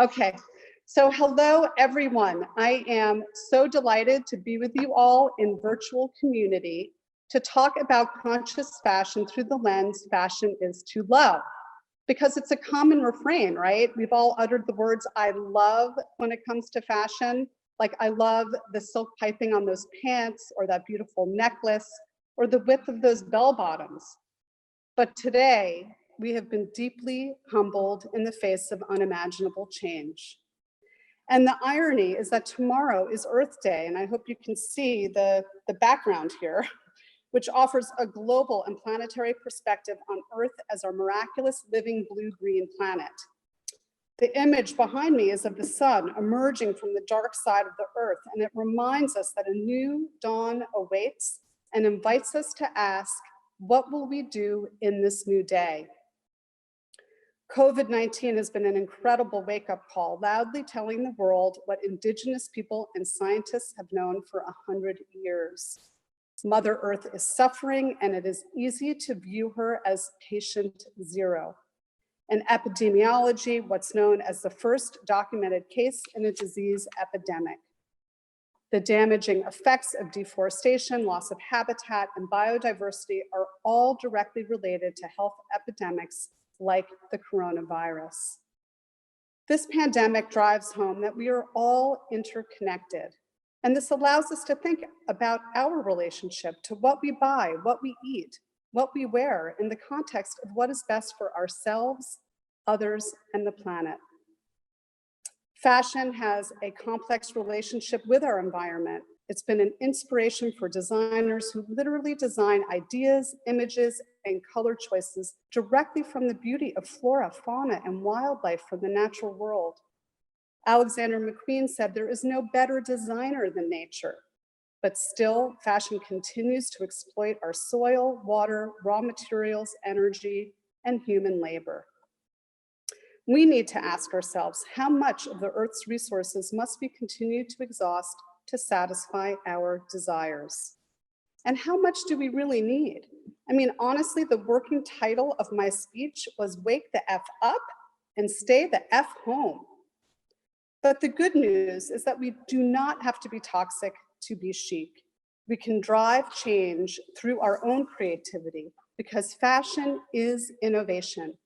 Okay, so hello everyone. I am so delighted to be with you all in virtual community to talk about conscious fashion through the lens fashion is to love. Because it's a common refrain, right? We've all uttered the words I love when it comes to fashion. Like I love the silk piping on those pants or that beautiful necklace or the width of those bell bottoms. But today, we have been deeply humbled in the face of unimaginable change. And the irony is that tomorrow is Earth Day, and I hope you can see the background here, which offers a global and planetary perspective on Earth as our miraculous living blue-green planet. The image behind me is of the sun emerging from the dark side of the Earth, and it reminds us that a new dawn awaits and invites us to ask, what will we do in this new day? COVID-19 has been an incredible wake-up call, loudly telling the world what Indigenous people and scientists have known for 100 years. Mother Earth is suffering, and it is easy to view her as patient zero. In epidemiology, what's known as the first documented case in a disease epidemic. The damaging effects of deforestation, loss of habitat, and biodiversity are all directly related to health epidemics like the coronavirus. This pandemic drives home that we are all interconnected, and this allows us to think about our relationship to what we buy, what we eat, what we wear in the context of what is best for ourselves, others, and the planet. Fashion has a complex relationship with our environment. It's been an inspiration for designers who literally design ideas, images, and color choices directly from the beauty of flora, fauna, and wildlife from the natural world. Alexander McQueen said, "There is no better designer than nature." But still, fashion continues to exploit our soil, water, raw materials, energy, and human labor. We need to ask ourselves how much of the Earth's resources must we continue to exhaust to satisfy our desires? And how much do we really need? I mean, honestly, the working title of my speech was Wake the F Up and Stay the F Home. But the good news is that we do not have to be toxic to be chic. We can drive change through our own creativity because fashion is innovation.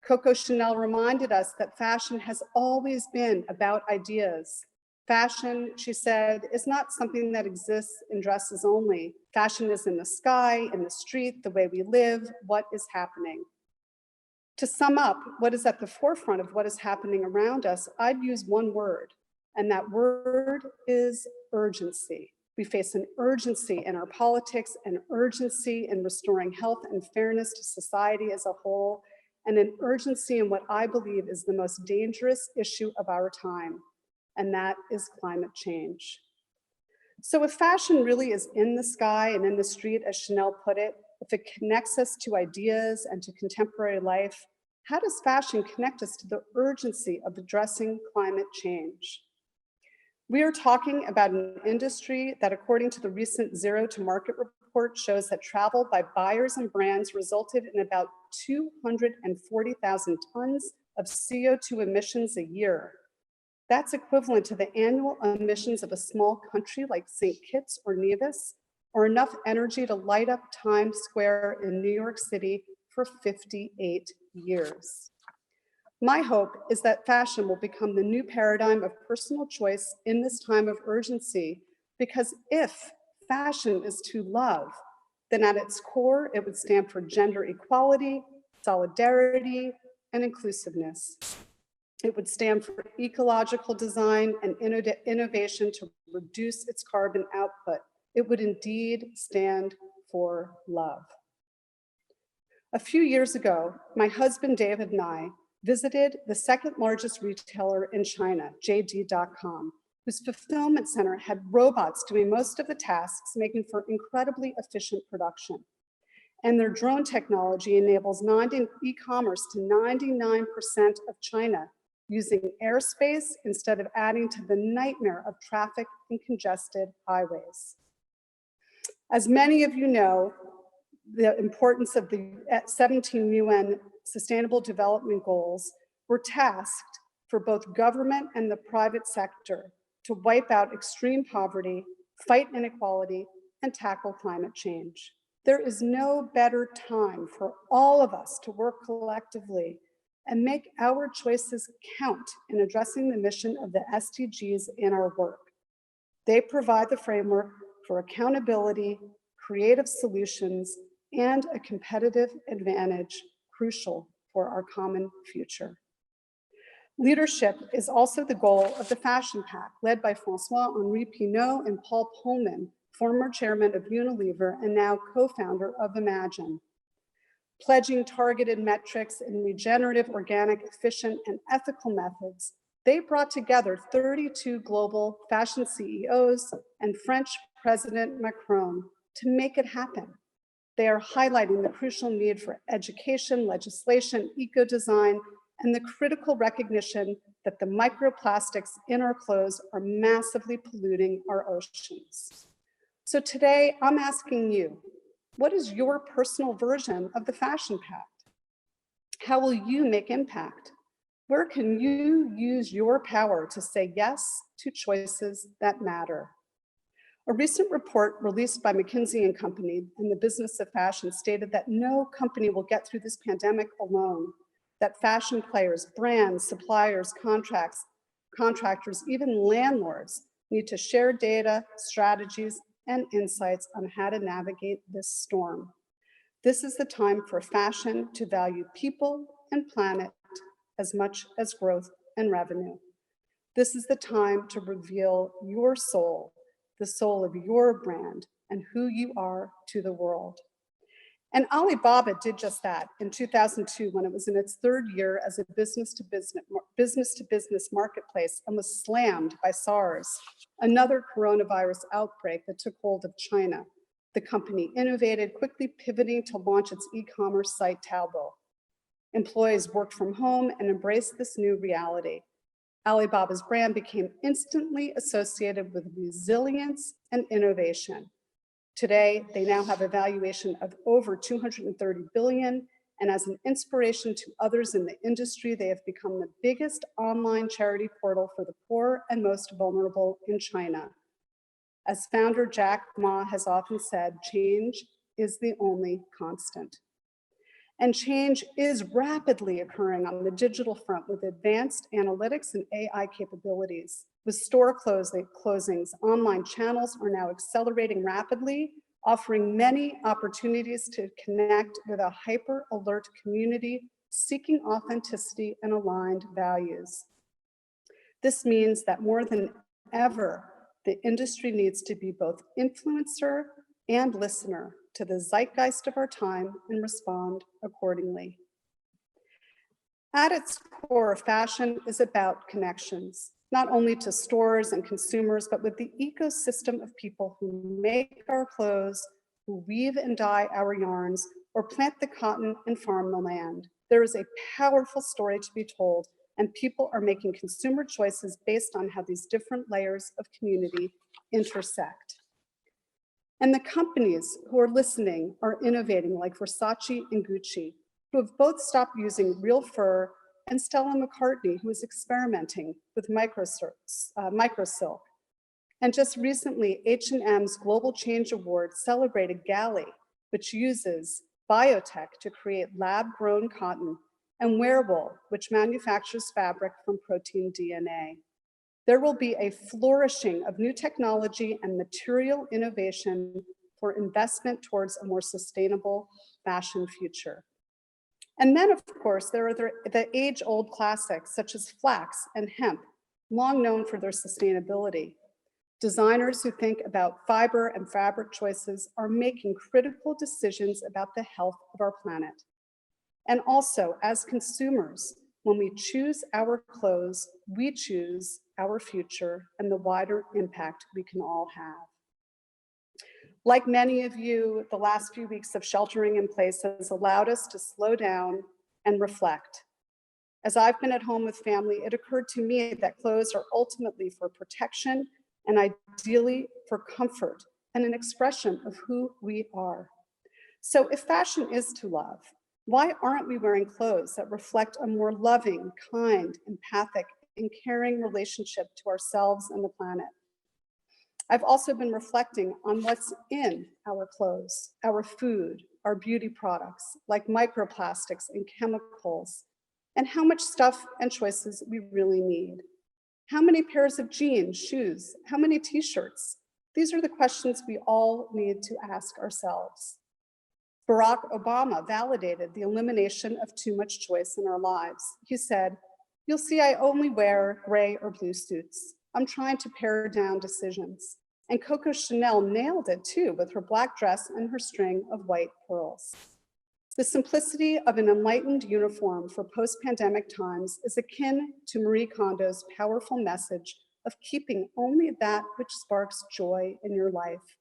Coco Chanel reminded us that fashion has always been about ideas. Fashion, she said, is not something that exists in dresses only. Fashion is in the sky, in the street, the way we live, what is happening. To sum up what is at the forefront of what is happening around us, I'd use one word, and that word is urgency. We face an urgency in our politics, an urgency in restoring health and fairness to society as a whole, and an urgency in what I believe is the most dangerous issue of our time, and that is climate change. So if fashion really is in the sky and in the street, as Chanel put it, if it connects us to ideas and to contemporary life, how does fashion connect us to the urgency of addressing climate change? We are talking about an industry that, according to the recent Zero to Market report, shows that travel by buyers and brands resulted in about 240,000 tons of CO2 emissions a year. That's equivalent to the annual emissions of a small country like St. Kitts or Nevis, or enough energy to light up Times Square in New York City for 58 years. My hope is that fashion will become the new paradigm of personal choice in this time of urgency, because if fashion is to love, then at its core, it would stand for gender equality, solidarity, and inclusiveness. It would stand for ecological design and innovation to reduce its carbon output. It would indeed stand for love. A few years ago, my husband David and I visited the second largest retailer in China, JD.com, whose fulfillment center had robots doing most of the tasks, making for incredibly efficient production. And their drone technology enables e-commerce to 99% of China, using airspace instead of adding to the nightmare of traffic and congested highways. As many of you know, the importance of the 17 UN Sustainable Development Goals were tasked for both government and the private sector to wipe out extreme poverty, fight inequality, and tackle climate change. There is no better time for all of us to work collectively and make our choices count in addressing the mission of the SDGs in our work. They provide the framework for accountability, creative solutions, and a competitive advantage crucial for our common future. Leadership is also the goal of the Fashion Pact, led by François-Henri Pinault and Paul Pullman, former chairman of Unilever and now co-founder of Imagine. Pledging targeted metrics in regenerative, organic, efficient, and ethical methods, they brought together 32 global fashion CEOs and French President Macron to make it happen. They are highlighting the crucial need for education, legislation, eco-design, and the critical recognition that the microplastics in our clothes are massively polluting our oceans. So today, I'm asking you, what is your personal version of the Fashion Pact? How will you make impact? Where can you use your power to say yes to choices that matter? A recent report released by McKinsey & Company in the business of fashion stated that no company will get through this pandemic alone, that fashion players, brands, suppliers, contractors, even landlords need to share data, strategies, and insights on how to navigate this storm. This is the time for fashion to value people and planet as much as growth and revenue. This is the time to reveal your soul, the soul of your brand, and who you are to the world. And Alibaba did just that in 2002 when it was in its third year as a business-to-business marketplace and was slammed by SARS, another coronavirus outbreak that took hold of China. The company innovated, quickly pivoting to launch its e-commerce site Taobao. Employees worked from home and embraced this new reality. Alibaba's brand became instantly associated with resilience and innovation. Today, they now have a valuation of over 230 billion, and as an inspiration to others in the industry, they have become the biggest online charity portal for the poor and most vulnerable in China. As founder Jack Ma has often said, change is the only constant. And change is rapidly occurring on the digital front with advanced analytics and AI capabilities. With store closings, online channels are now accelerating rapidly, offering many opportunities to connect with a hyper-alert community seeking authenticity and aligned values. This means that more than ever, the industry needs to be both influencer and listener to the zeitgeist of our time and respond accordingly. At its core, fashion is about connections, not only to stores and consumers, but with the ecosystem of people who make our clothes, who weave and dye our yarns, or plant the cotton and farm the land. There is a powerful story to be told, and people are making consumer choices based on how these different layers of community intersect. And the companies who are listening are innovating, like Versace and Gucci, who have both stopped using real fur, and Stella McCartney, who is experimenting with microsilk. And just recently, H&M's Global Change Award celebrated Galley, which uses biotech to create lab-grown cotton, and Wearable, which manufactures fabric from protein DNA. There will be a flourishing of new technology and material innovation for investment towards a more sustainable fashion future. And then, of course, there are the age-old classics, such as flax and hemp, long known for their sustainability. Designers who think about fiber and fabric choices are making critical decisions about the health of our planet. And also, as consumers, when we choose our clothes, we choose our future and the wider impact we can all have. Like many of you, the last few weeks of sheltering in place has allowed us to slow down and reflect. As I've been at home with family, it occurred to me that clothes are ultimately for protection and ideally for comfort and an expression of who we are. So if fashion is to love, why aren't we wearing clothes that reflect a more loving, kind, empathic, and caring relationship to ourselves and the planet. I've also been reflecting on what's in our clothes, our food, our beauty products, like microplastics and chemicals, and how much stuff and choices we really need. How many pairs of jeans, shoes, how many t-shirts? These are the questions we all need to ask ourselves. Barack Obama validated the elimination of too much choice in our lives. He said, "You'll see I only wear gray or blue suits. I'm trying to pare down decisions." And Coco Chanel nailed it too with her black dress and her string of white pearls. The simplicity of an enlightened uniform for post-pandemic times is akin to Marie Kondo's powerful message of keeping only that which sparks joy in your life.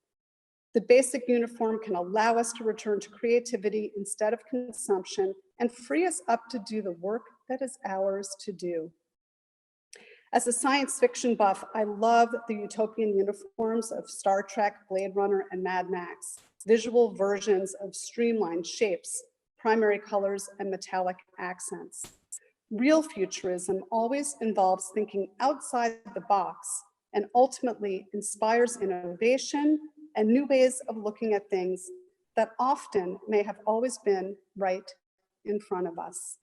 The basic uniform can allow us to return to creativity instead of consumption and free us up to do the work that is ours to do. As a science fiction buff, I love the utopian uniforms of Star Trek, Blade Runner, and Mad Max, visual versions of streamlined shapes, primary colors, and metallic accents. Real futurism always involves thinking outside the box and ultimately inspires innovation and new ways of looking at things that often may have always been right in front of us.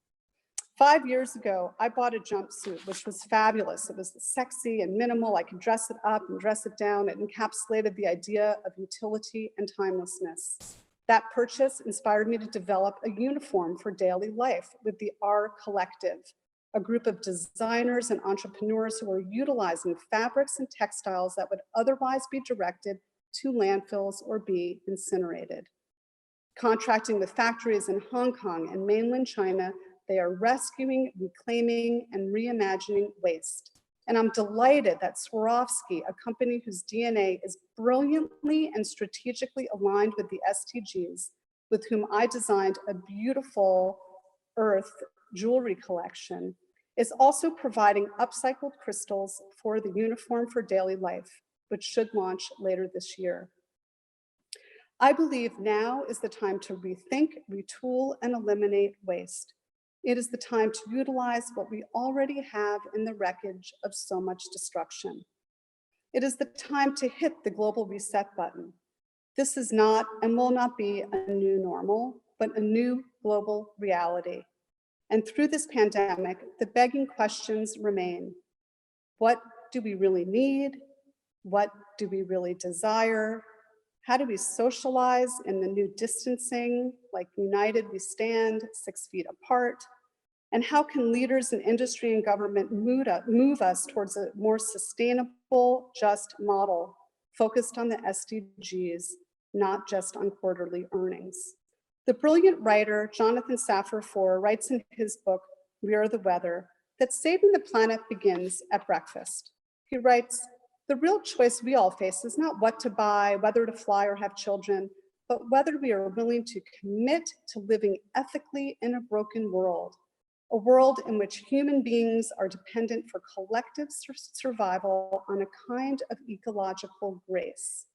5 years ago, I bought a jumpsuit, which was fabulous. It was sexy and minimal. I could dress it up and dress it down. It encapsulated the idea of utility and timelessness. That purchase inspired me to develop a uniform for daily life with the R Collective, a group of designers and entrepreneurs who are utilizing fabrics and textiles that would otherwise be directed to landfills or be incinerated. Contracting with factories in Hong Kong and mainland China, they are rescuing, reclaiming, and reimagining waste. And I'm delighted that Swarovski, a company whose DNA is brilliantly and strategically aligned with the SDGs, with whom I designed a beautiful earth jewelry collection, is also providing upcycled crystals for the uniform for daily life, which should launch later this year. I believe now is the time to rethink, retool, and eliminate waste. It is the time to utilize what we already have in the wreckage of so much destruction. It is the time to hit the global reset button. This is not and will not be a new normal, but a new global reality. And through this pandemic, the begging questions remain. What do we really need? What do we really desire? How do we socialize in the new distancing, like united we stand 6 feet apart? And how can leaders in industry and government move us towards a more sustainable, just model focused on the SDGs, not just on quarterly earnings? The brilliant writer Jonathan Safran Foer writes in his book, We Are the Weather, that saving the planet begins at breakfast. He writes, "The real choice we all face is not what to buy, whether to fly or have children, but whether we are willing to commit to living ethically in a broken world, a world in which human beings are dependent for collective survival on a kind of ecological grace.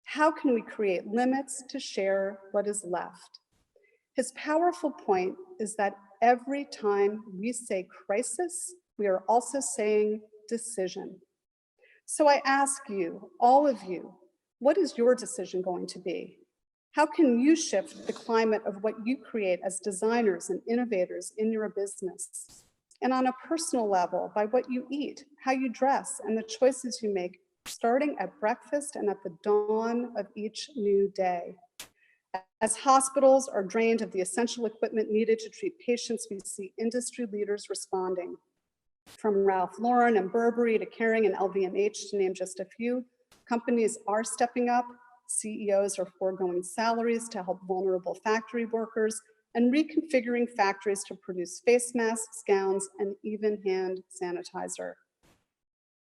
How can we create limits to share what is left?" His powerful point is that every time we say crisis, we are also saying decision. So I ask you, all of you, what is your decision going to be? How can you shift the climate of what you create as designers and innovators in your business? And on a personal level, by what you eat, how you dress, and the choices you make, starting at breakfast and at the dawn of each new day. As hospitals are drained of the essential equipment needed to treat patients, we see industry leaders responding. From Ralph Lauren and Burberry to Kering and LVMH, to name just a few, companies are stepping up. CEOs are foregoing salaries to help vulnerable factory workers and reconfiguring factories to produce face masks, gowns, and even hand sanitizer.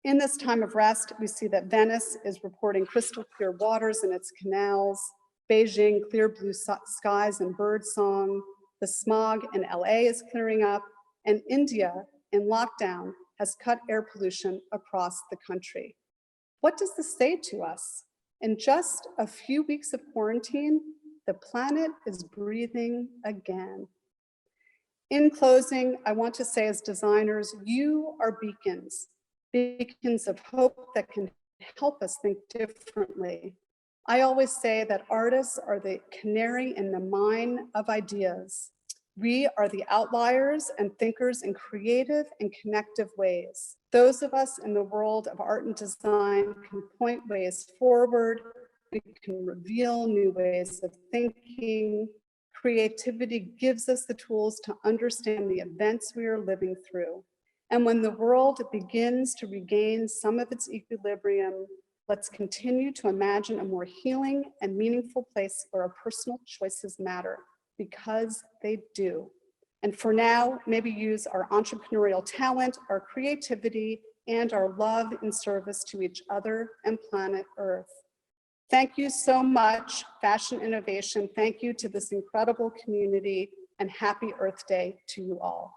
In this time of rest, we see that Venice is reporting crystal clear waters in its canals, Beijing, clear blue skies and bird song, the smog in LA is clearing up, and India, in lockdown, has cut air pollution across the country. What does this say to us? In just a few weeks of quarantine, the planet is breathing again. In closing, I want to say as designers, you are beacons, beacons of hope that can help us think differently. I always say that artists are the canary in the mine of ideas. We are the outliers and thinkers in creative and connective ways. Those of us in the world of art and design can point ways forward. We can reveal new ways of thinking. Creativity gives us the tools to understand the events we are living through. And when the world begins to regain some of its equilibrium, let's continue to imagine a more healing and meaningful place where our personal choices matter, because they do. And for now, maybe use our entrepreneurial talent, our creativity, and our love in service to each other and planet Earth. Thank you so much, Fashion Innovation. Thank you to this incredible community, and happy Earth Day to you all.